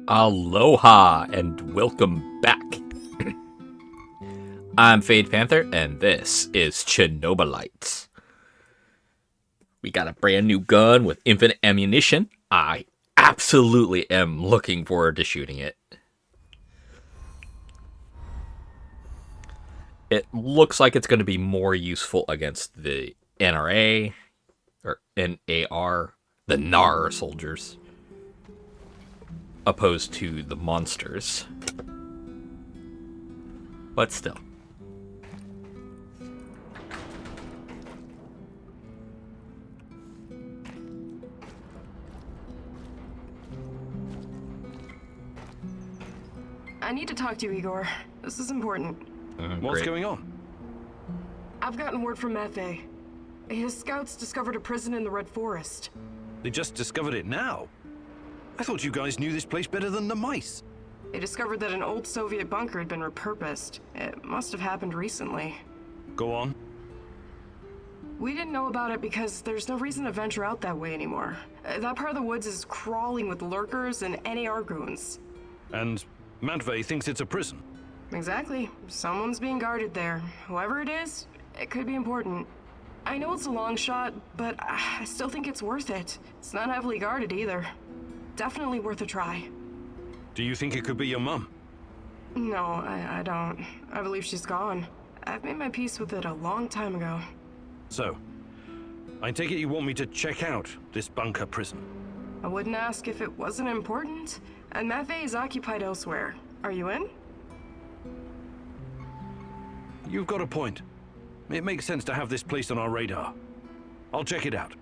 Aloha and welcome back. I'm Panther, and this is Chernobylite. We got a brand new gun with infinite ammunition. I absolutely am looking forward to shooting it. It looks like it's going to be more useful against the NRA or NAR, the NAR soldiers, opposed to the monsters. But still. I need to talk to you, Igor. This is important. What's going on? I've gotten word from Panther. His scouts discovered a prison in the Red Forest. They just discovered it now? I thought you guys knew this place better than the mice. They discovered that an old Soviet bunker had been repurposed. It must have happened recently. Go on. We didn't know about it because there's no reason to venture out that way anymore. That part of the woods is crawling with lurkers and NAR goons. And Matvey thinks it's a prison. Exactly. Someone's being guarded there. Whoever it is, it could be important. I know it's a long shot, but I still think it's worth it. It's not heavily guarded either. Definitely worth a try. Do you think it could be your mum? No, I don't. I believe she's gone. I've made my peace with it a long time ago. So, I take it you want me to check out this bunker prison? I wouldn't ask if it wasn't important. And Matvey is occupied elsewhere. Are you in? You've got a point. It makes sense to have this place on our radar. I'll check it out.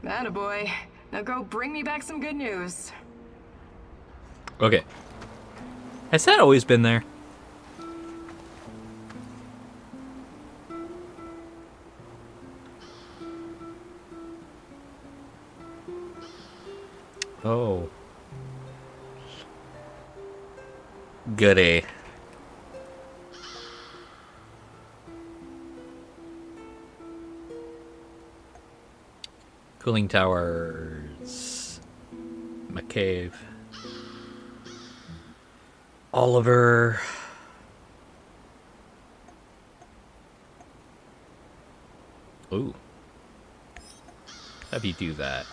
Attaboy. Now go bring me back some good news. Okay. Has that always been there? Oh. Goody. Cooling towers. McCave. Oliver. Ooh. Have you do that?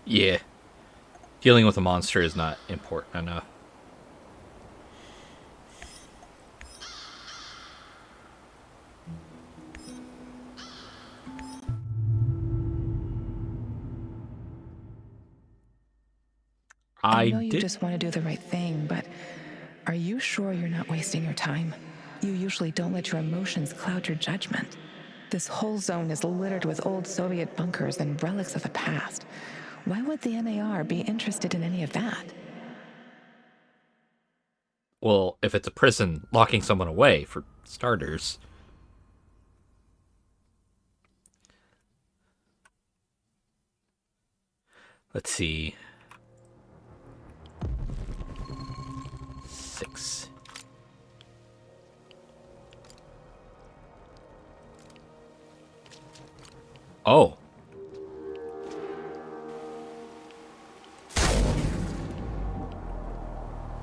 Yeah. Dealing with a monster is not important enough. I know you just want to do the right thing, but are you sure you're not wasting your time? You usually don't let your emotions cloud your judgment. This whole zone is littered with old Soviet bunkers and relics of the past. Why would the NAR be interested in any of that? Well, if it's a prison, locking someone away, for starters. Let's see. 6. Oh.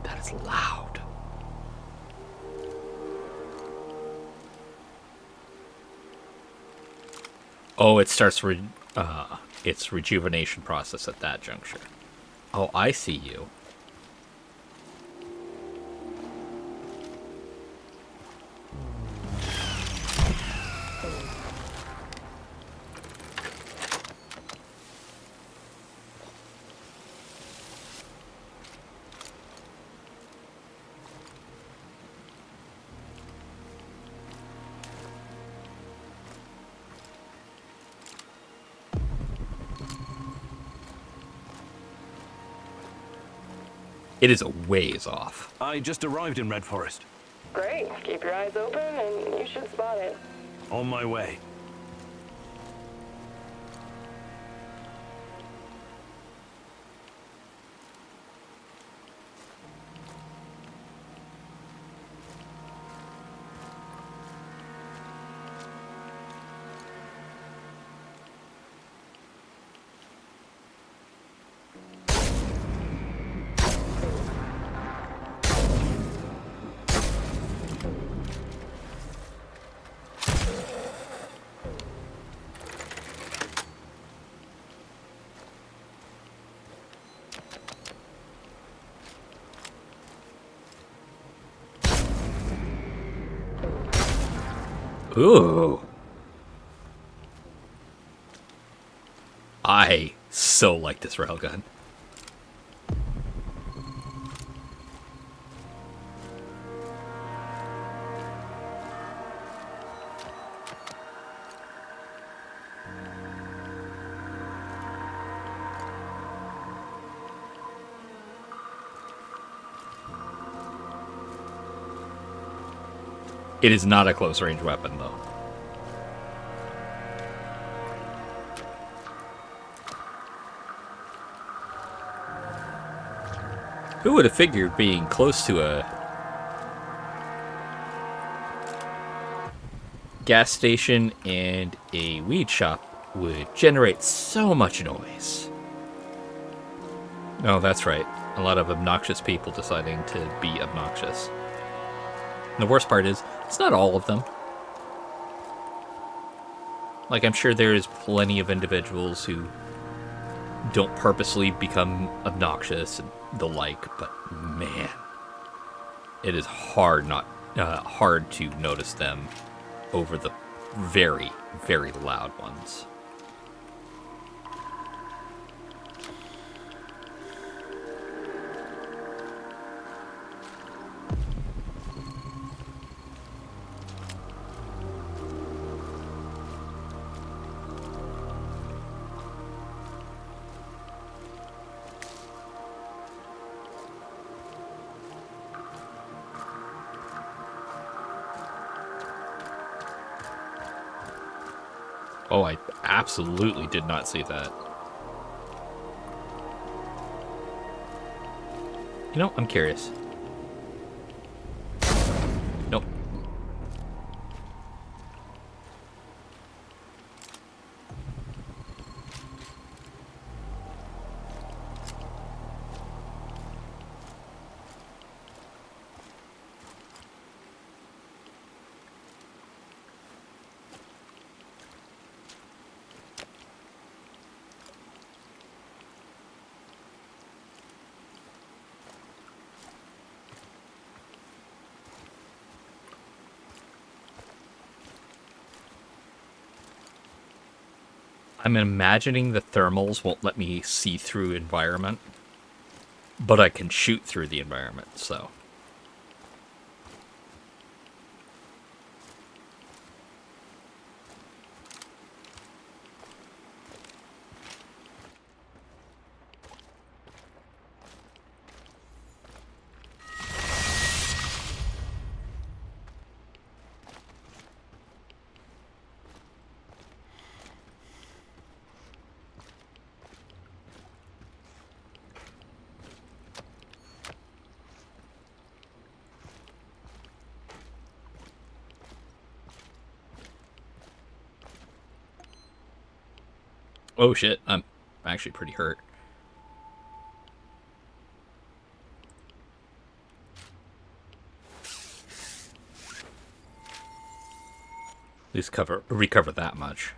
That is loud. Oh, it starts its rejuvenation process at that juncture. Oh, I see you. It is a ways off. I just arrived in Red Forest. Great. Keep your eyes open and you should spot it. On my way. Ooh. I so like this railgun. It is not a close-range weapon, though. Who would have figured being close to a gas station and a weed shop would generate so much noise? Oh, that's right. A lot of obnoxious people deciding to be obnoxious. And the worst part is, it's not all of them. Like, I'm sure there is plenty of individuals who don't purposely become obnoxious and the like, but man, it is hard to notice them over the very, very loud ones. Oh, I absolutely did not see that. You know, I'm curious. Nope. I'm imagining the thermals won't let me see through environment, but I can shoot through the environment, so. Oh shit, I'm actually pretty hurt. At least recover that much.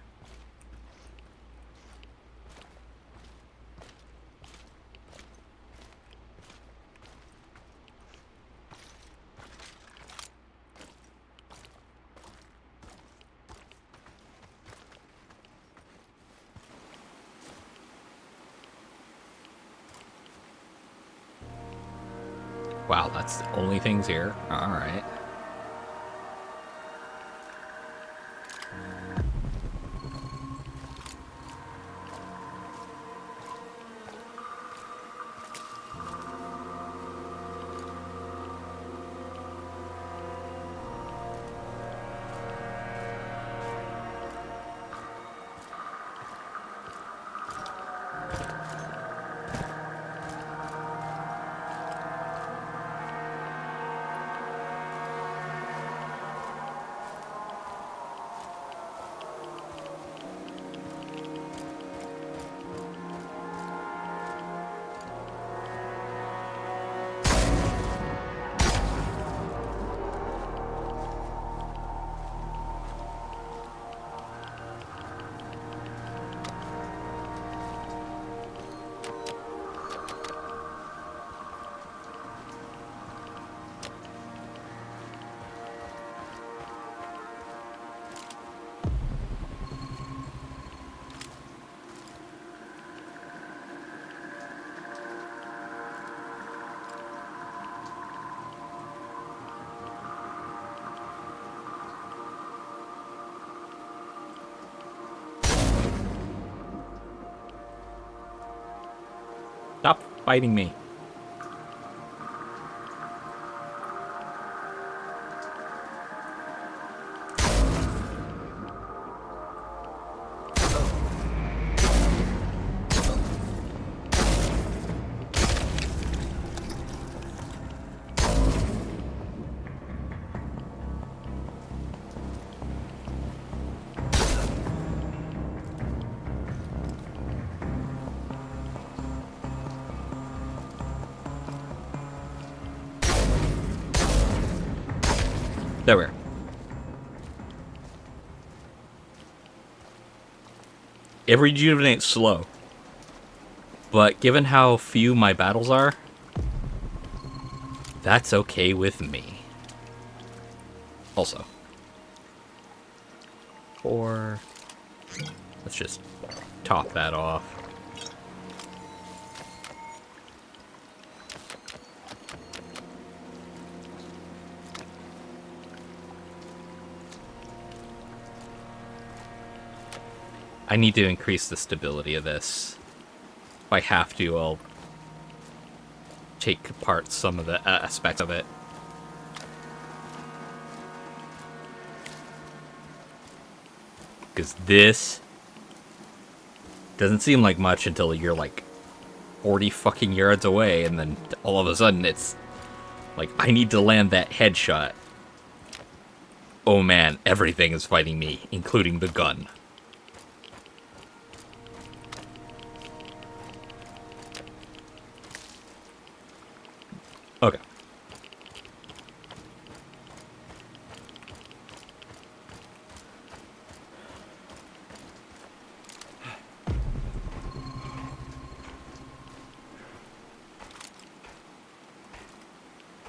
Wow, that's the only things here? Alright. fighting me. There we are. It rejuvenates slow. But given how few my battles are, that's okay with me. Also. Let's just top that off. I need to increase the stability of this. If I have to, I'll take apart some of the aspects of it. Because this doesn't seem like much until you're like 40 fucking yards away, and then all of a sudden it's like, I need to land that headshot. Oh man, everything is fighting me, including the gun. Okay.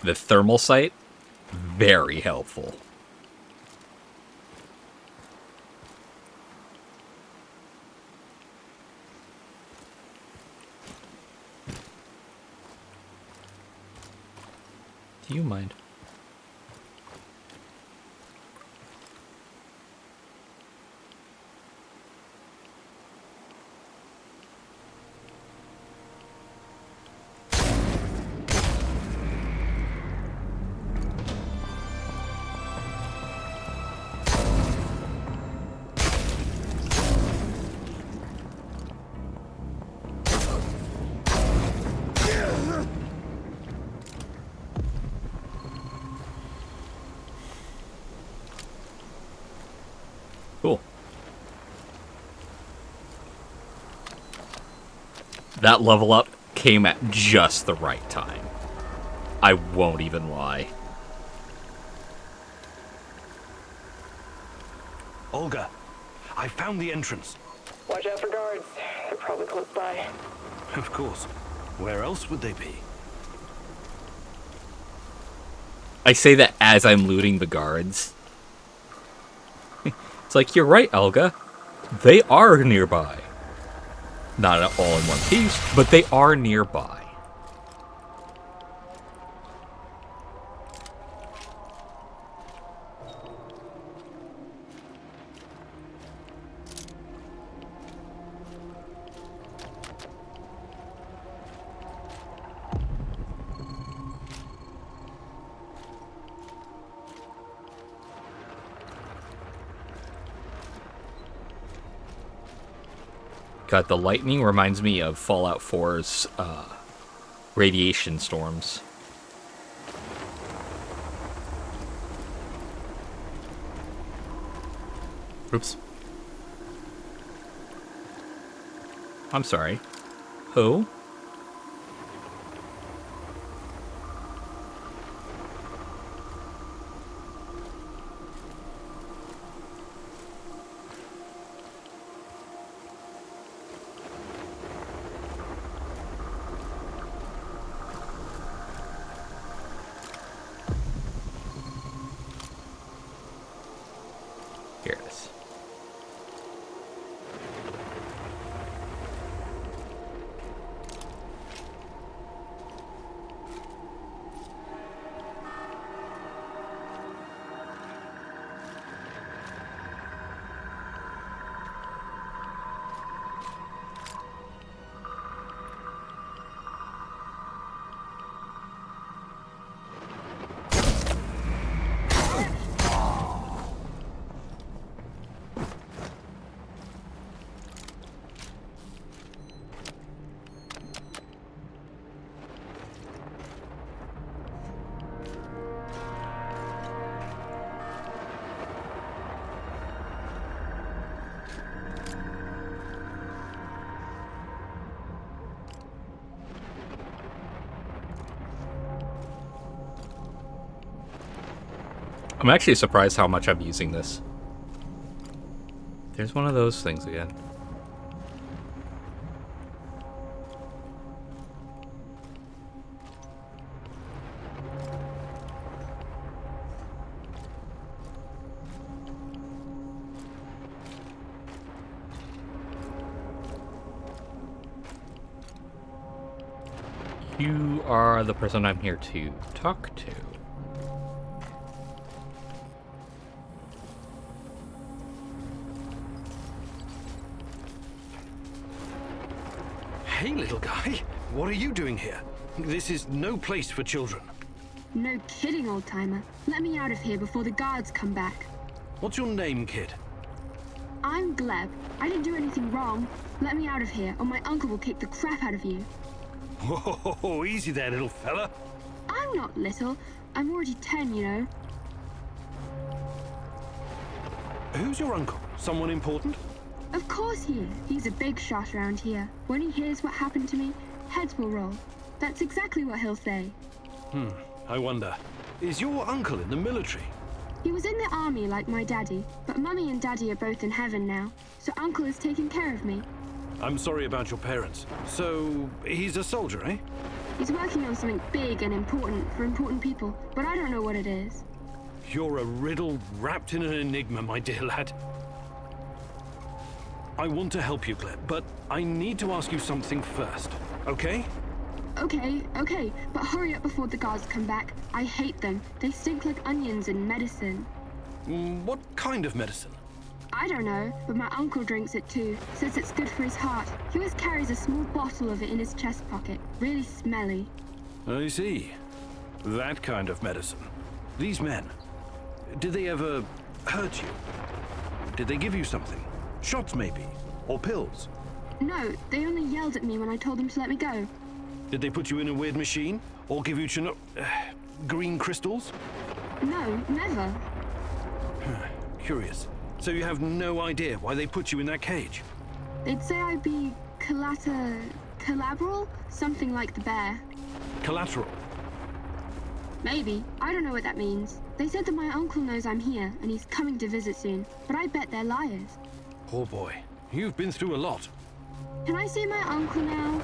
The thermal sight, very helpful. Do you mind? Cool. That level up came at just the right time. I won't even lie. Olga, I found the entrance. Watch out for guards. They're probably close by. Of course. Where else would they be? I say that as I'm looting the guards. It's like, you're right, Olga. They are nearby. Not all in one piece, but they are nearby. God, the lightning reminds me of Fallout 4's radiation storms. Oops. I'm sorry. Who? Here it is. I'm actually surprised how much I'm using this. There's one of those things again. You are the person I'm here to talk to. Hey, little guy. What are you doing here? This is no place for children. No kidding, old-timer. Let me out of here before the guards come back. What's your name, kid? I'm Gleb. I didn't do anything wrong. Let me out of here, or my uncle will kick the crap out of you. Whoa, easy there, little fella. I'm not little. I'm already 10, you know. Who's your uncle? Someone important? Of course he is. He's a big shot around here. When he hears what happened to me, heads will roll. That's exactly what he'll say. I wonder. Is your uncle in the military? He was in the army like my daddy, but Mummy and Daddy are both in heaven now, so Uncle is taking care of me. I'm sorry about your parents. So, he's a soldier, eh? He's working on something big and important for important people, but I don't know what it is. You're a riddle wrapped in an enigma, my dear lad. I want to help you, Gleb, but I need to ask you something first, okay? Okay, but hurry up before the guards come back. I hate them. They stink like onions in medicine. What kind of medicine? I don't know, but my uncle drinks it too. Says it's good for his heart. He always carries a small bottle of it in his chest pocket. Really smelly. I see. That kind of medicine. These men, did they ever hurt you? Did they give you something? Shots maybe? Or pills? No, they only yelled at me when I told them to let me go. Did they put you in a weird machine? Or give you green crystals? No, never. Curious. So you have no idea why they put you in that cage? They'd say I'd be collateral? Something like the bear. Collateral? Maybe. I don't know what that means. They said that my uncle knows I'm here, and he's coming to visit soon, but I bet they're liars. Poor boy. You've been through a lot. Can I see my uncle now?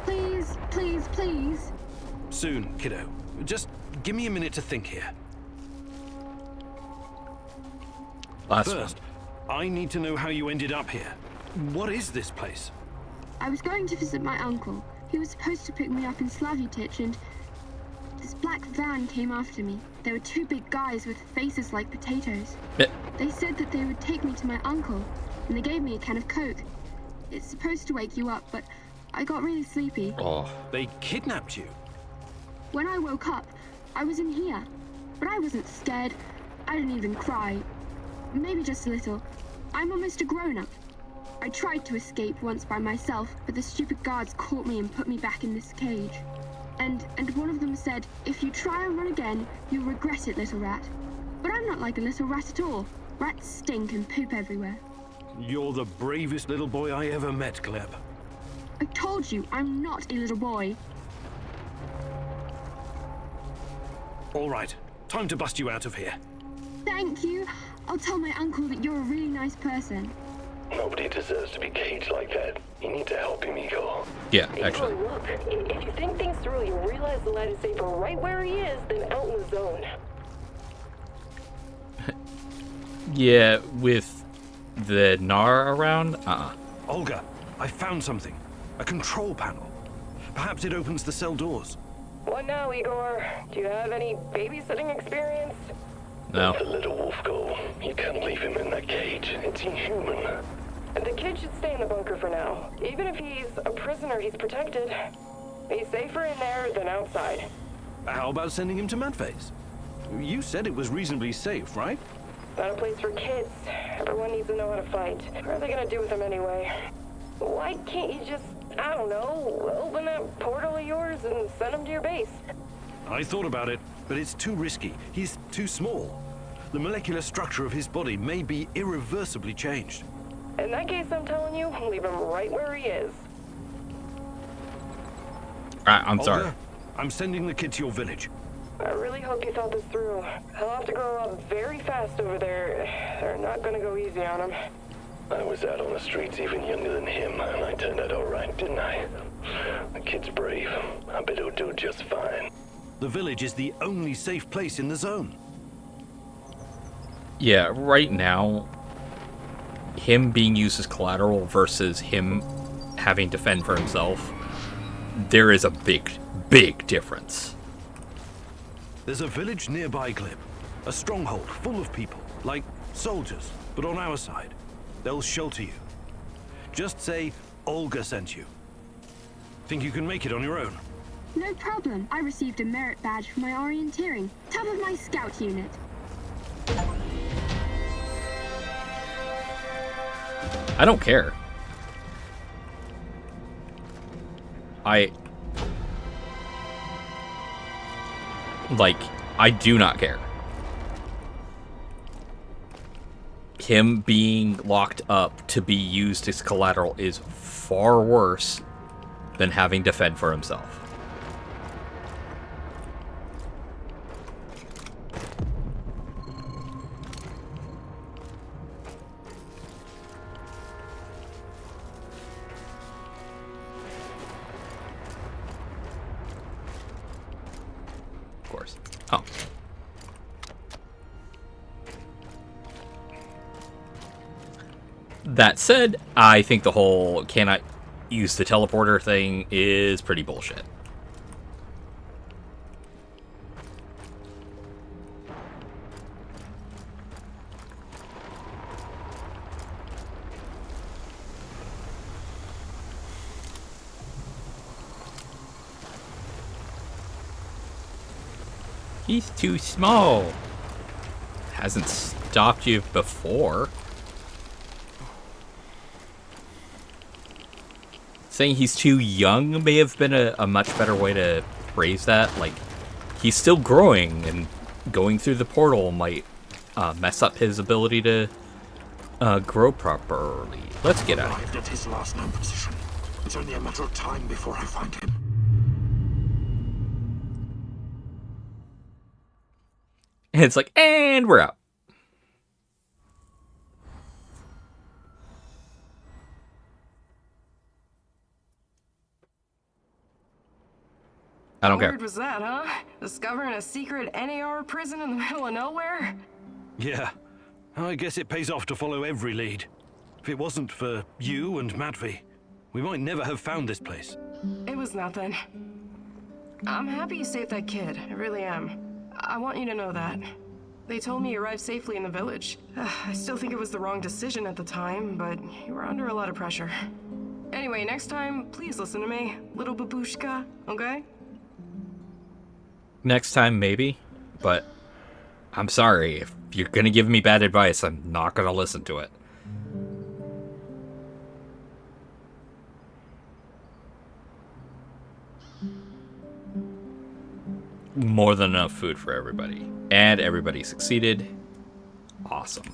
Please, please, please. Soon, kiddo. Just give me a minute to think here. First, I need to know how you ended up here. What is this place? I was going to visit my uncle. He was supposed to pick me up in Slavutich, and this black van came after me. There were two big guys with faces like potatoes. They said that they would take me to my uncle, and they gave me a can of Coke. It's supposed to wake you up, but I got really sleepy. Oh. They kidnapped you? When I woke up, I was in here. But I wasn't scared. I didn't even cry. Maybe just a little. I'm almost a grown-up. I tried to escape once by myself, but the stupid guards caught me and put me back in this cage. And one of them said, if you try and run again, you'll regret it, little rat. But I'm not like a little rat at all. Rats stink and poop everywhere. You're the bravest little boy I ever met, Gleb. I told you, I'm not a little boy. All right, time to bust you out of here. Thank you. I'll tell my uncle that you're a really nice person. Nobody deserves to be caged like that. You need to help him, Eagle. Yeah, actually. Look, if you think things through, you realize the lad is safer right where he is than out in the zone. Yeah, with the Nar around? Olga, I found something. A control panel. Perhaps it opens the cell doors. What now, Igor? Do you have any babysitting experience? No. Let the little wolf go. You can't leave him in that cage. It's inhuman. The kid should stay in the bunker for now. Even if he's a prisoner, he's protected. He's safer in there than outside. How about sending him to Madface? You said it was reasonably safe, right? Not a place for kids. Everyone needs to know how to fight. What are they gonna do with him anyway? Why can't you just, I don't know, open that portal of yours and send him to your base? I thought about it, but it's too risky. He's too small. The molecular structure of his body may be irreversibly changed. In that case, I'm telling you, leave him right where he is. I'm sorry. Olga, I'm sending the kid to your village. I really hope you thought this through. He'll have to grow up very fast over there. They're not gonna go easy on him. I was out on the streets even younger than him, and I turned out alright, didn't I? The kid's brave. I bet he'll do just fine. The village is the only safe place in the zone. Yeah, right now, him being used as collateral versus him having to fend for himself, there is a big, big difference. There's a village nearby, Glib. A stronghold full of people, like soldiers, but on our side. They'll shelter you. Just say Olga sent you. Think you can make it on your own? No problem. I received a merit badge for my orienteering. Top of my scout unit. I don't care. I do not care. Him being locked up to be used as collateral is far worse than having to fend for himself. Of course. Oh. That said, I think the whole cannot use the teleporter thing is pretty bullshit. He's too small. Hasn't stopped you before. Saying he's too young may have been a much better way to phrase that. Like, he's still growing, and going through the portal might mess up his ability to grow properly. Let's get out of here. Arrived at his last known position. It's only a matter of time before I find him. And it's like, and we're out. I don't care. How weird was that, huh? Discovering a secret NAR prison in the middle of nowhere? Yeah. I guess it pays off to follow every lead. If it wasn't for you and Matvey, we might never have found this place. It was nothing. I'm happy you saved that kid. I really am. I want you to know that. They told me you arrived safely in the village. I still think it was the wrong decision at the time, but you were under a lot of pressure. Anyway, next time, please listen to me, little babushka, okay? Next time, maybe. But I'm sorry. If you're going to give me bad advice, I'm not going to listen to it. More than enough food for everybody. And everybody succeeded. Awesome.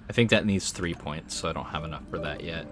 I think that needs 3 points, so I don't have enough for that yet.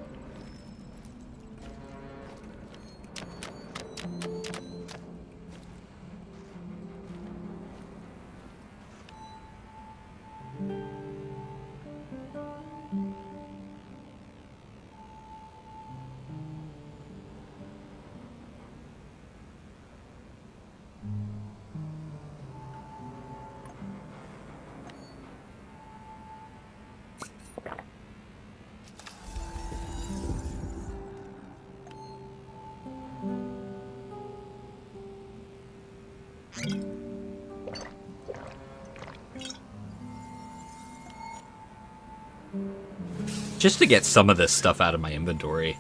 Just to get some of this stuff out of my inventory.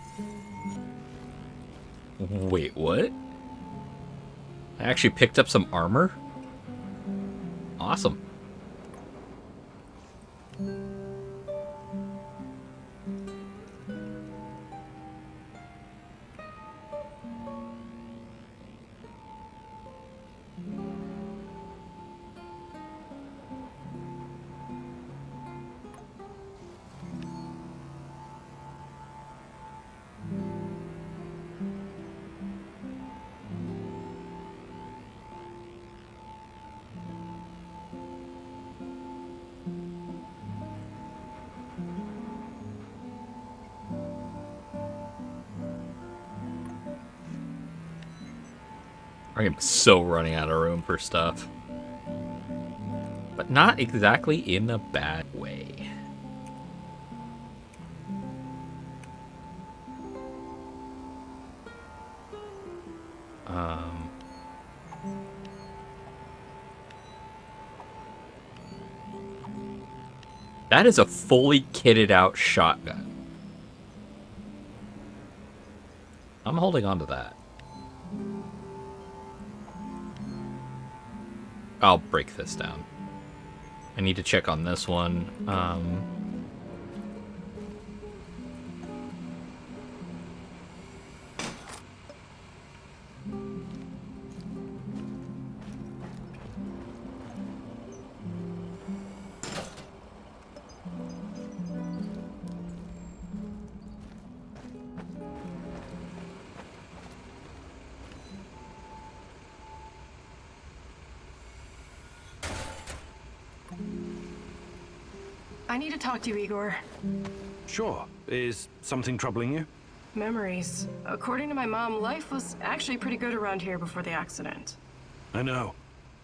Wait, what? I actually picked up some armor? Awesome. I am so running out of room for stuff. But not exactly in a bad way. That is a fully kitted out shotgun. I'm holding on to that. I'll break this down. I need to check on this one. I need to talk to you, Igor. Sure. Is something troubling you? Memories. According to my mom, life was actually pretty good around here before the accident. I know.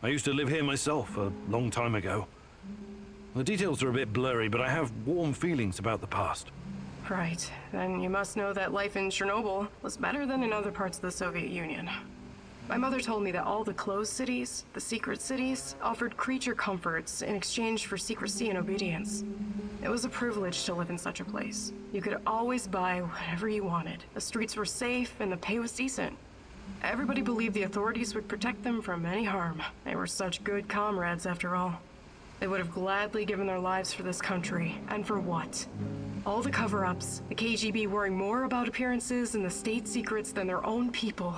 I used to live here myself a long time ago. The details are a bit blurry, but I have warm feelings about the past. Right. Then you must know that life in Chernobyl was better than in other parts of the Soviet Union. My mother told me that all the closed cities, the secret cities, offered creature comforts in exchange for secrecy and obedience. It was a privilege to live in such a place. You could always buy whatever you wanted. The streets were safe and the pay was decent. Everybody believed the authorities would protect them from any harm. They were such good comrades after all. They would have gladly given their lives for this country. And for what? All the cover-ups, the KGB worrying more about appearances and the state secrets than their own people.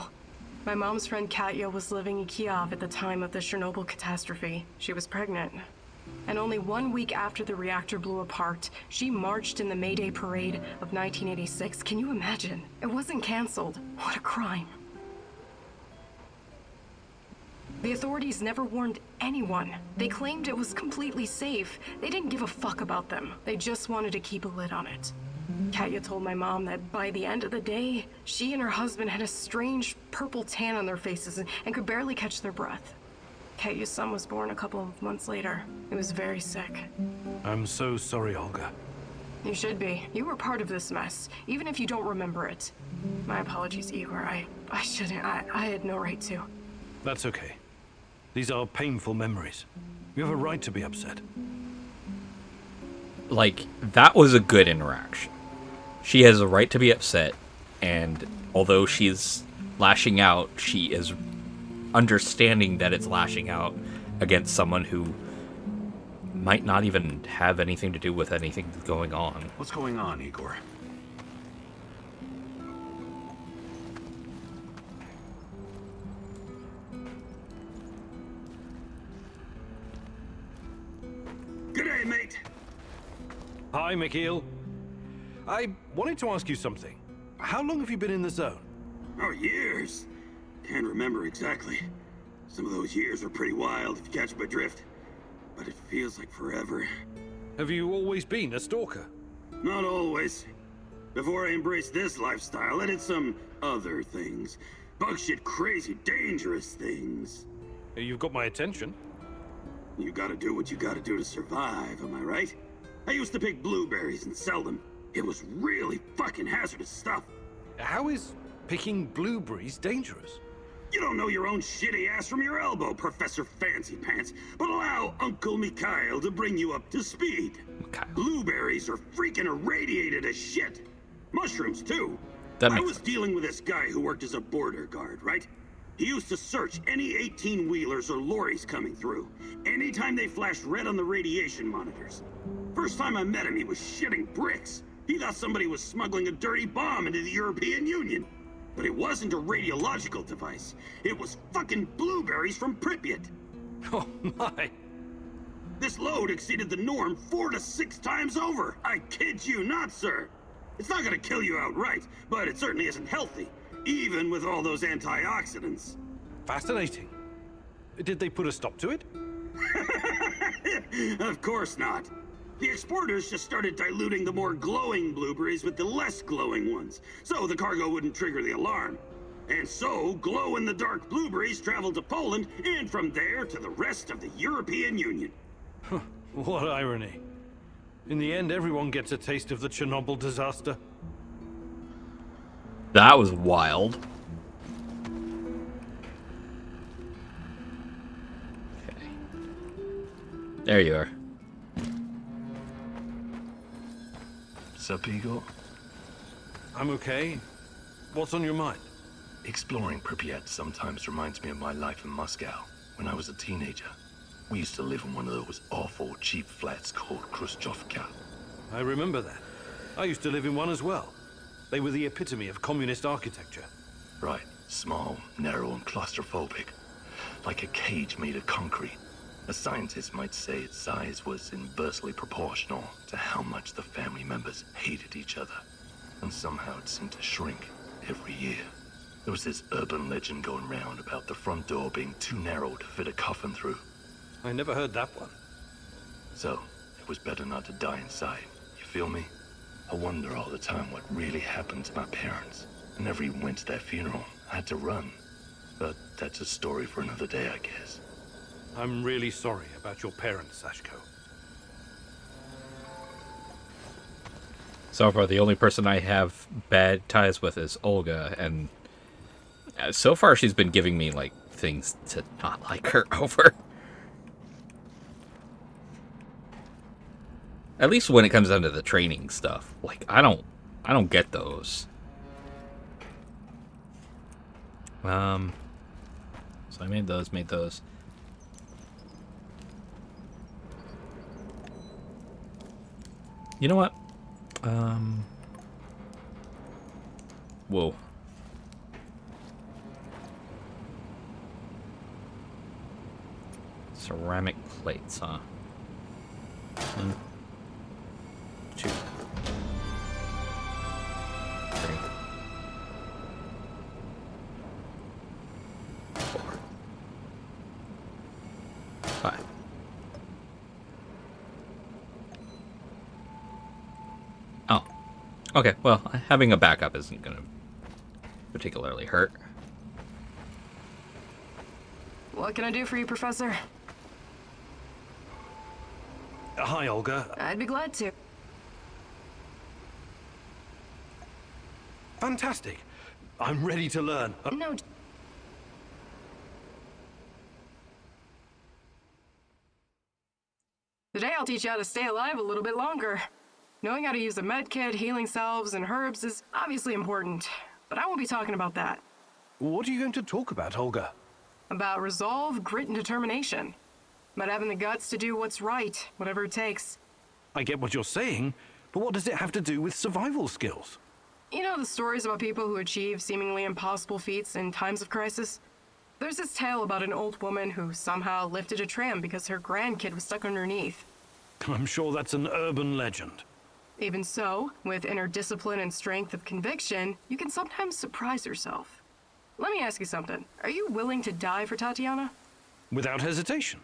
My mom's friend Katya was living in Kiev at the time of the Chernobyl catastrophe. She was pregnant. And only 1 week after the reactor blew apart, she marched in the May Day parade of 1986. Can you imagine? It wasn't canceled. What a crime. The authorities never warned anyone. They claimed it was completely safe. They didn't give a fuck about them. They just wanted to keep a lid on it. Katya told my mom that by the end of the day, she and her husband had a strange purple tan on their faces and could barely catch their breath. Katya's son was born a couple of months later. He was very sick. I'm so sorry, Olga. You should be. You were part of this mess, even if you don't remember it. My apologies, Igor. I shouldn't. I had no right to. That's okay. These are painful memories. You have a right to be upset. Like, that was a good interaction. She has a right to be upset, and although she's lashing out, she is understanding that it's lashing out against someone who might not even have anything to do with anything going on. What's going on, Igor? G'day, mate. Hi, Mikhail. I wanted to ask you something. How long have you been in the zone? Oh, years. Can't remember exactly. Some of those years were pretty wild, if you catch my drift. But it feels like forever. Have you always been a stalker? Not always. Before I embraced this lifestyle, I did some other things. Bug shit, crazy, dangerous things. You've got my attention. You gotta do what you gotta do to survive, am I right? I used to pick blueberries and sell them. It was really fucking hazardous stuff. How is picking blueberries dangerous? You don't know your own shitty ass from your elbow, Professor Fancy Pants, but allow Uncle Mikhail to bring you up to speed. Okay. Blueberries are freaking irradiated as shit. Mushrooms, too. That I makes was sense. dealing with this guy who worked as a border guard, right? He used to search any 18-wheelers or lorries coming through, anytime they flashed red on the radiation monitors. First time I met him, he was shitting bricks. He thought somebody was smuggling a dirty bomb into the European Union. But it wasn't a radiological device. It was fucking blueberries from Pripyat. Oh my. This load exceeded the norm 4 to 6 times over. I kid you not, sir. It's not gonna kill you outright, but it certainly isn't healthy, even with all those antioxidants. Fascinating. Did they put a stop to it? Of course not. The exporters just started diluting the more glowing blueberries with the less glowing ones, so the cargo wouldn't trigger the alarm. And so, glow-in-the-dark blueberries traveled to Poland, and from there to the rest of the European Union. What irony. In the end, everyone gets a taste of the Chernobyl disaster. That was wild. Okay. There you are. Sup, Igor? I'm okay. What's on your mind? Exploring Pripyat sometimes reminds me of my life in Moscow when I was a teenager. We used to live in one of those awful cheap flats called Khrushchevka. I remember that. I used to live in one as well. They were the epitome of communist architecture. Right. Small, narrow, and claustrophobic. Like a cage made of concrete. A scientist might say its size was inversely proportional to how much the family members hated each other. And somehow it seemed to shrink every year. There was this urban legend going round about the front door being too narrow to fit a coffin through. I never heard that one. So, it was better not to die inside. You feel me? I wonder all the time what really happened to my parents. I never even went to their funeral. I had to run. But that's a story for another day, I guess. I'm really sorry about your parents, Sashko. So far, the only person I have bad ties with is Olga, and so far she's been giving me, like, things to not like her over. At least when it comes down to the training stuff. Like, I don't get those. So I made those. You know what? Whoa. Ceramic plates, huh? 1, 2, 3, 4, 5. Oh. Okay, well, having a backup isn't going to particularly hurt. What can I do for you, Professor? Hi, Olga. I'd be glad to. Fantastic. I'm ready to learn. No. Today I'll teach you how to stay alive a little bit longer. Knowing how to use a med kit, healing salves, and herbs is obviously important, but I won't be talking about that. What are you going to talk about, Olga? About resolve, grit, and determination. About having the guts to do what's right, whatever it takes. I get what you're saying, but what does it have to do with survival skills? You know the stories about people who achieve seemingly impossible feats in times of crisis? There's this tale about an old woman who somehow lifted a tram because her grandkid was stuck underneath. I'm sure that's an urban legend. Even so, with inner discipline and strength of conviction, you can sometimes surprise yourself. Let me ask you something. Are you willing to die for Tatiana? Without hesitation.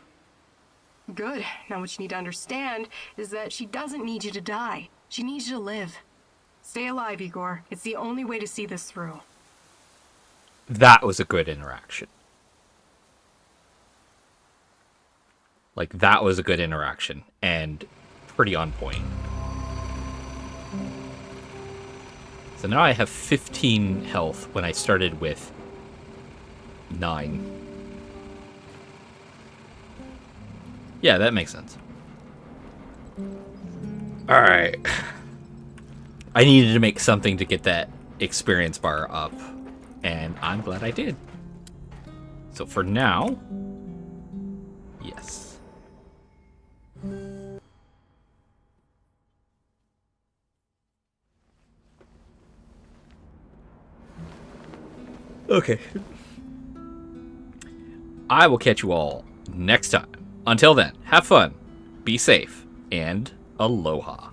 Good. Now what you need to understand is that she doesn't need you to die. She needs you to live. Stay alive, Igor. It's the only way to see this through. That was a good interaction. Like, that was a good interaction, and pretty on point. So now I have 15 health when I started with 9. Yeah, that makes sense. Alright. I needed to make something to get that experience bar up, and I'm glad I did. So for now, yes. Okay. I will catch you all next time. Until then, have fun, be safe, and aloha.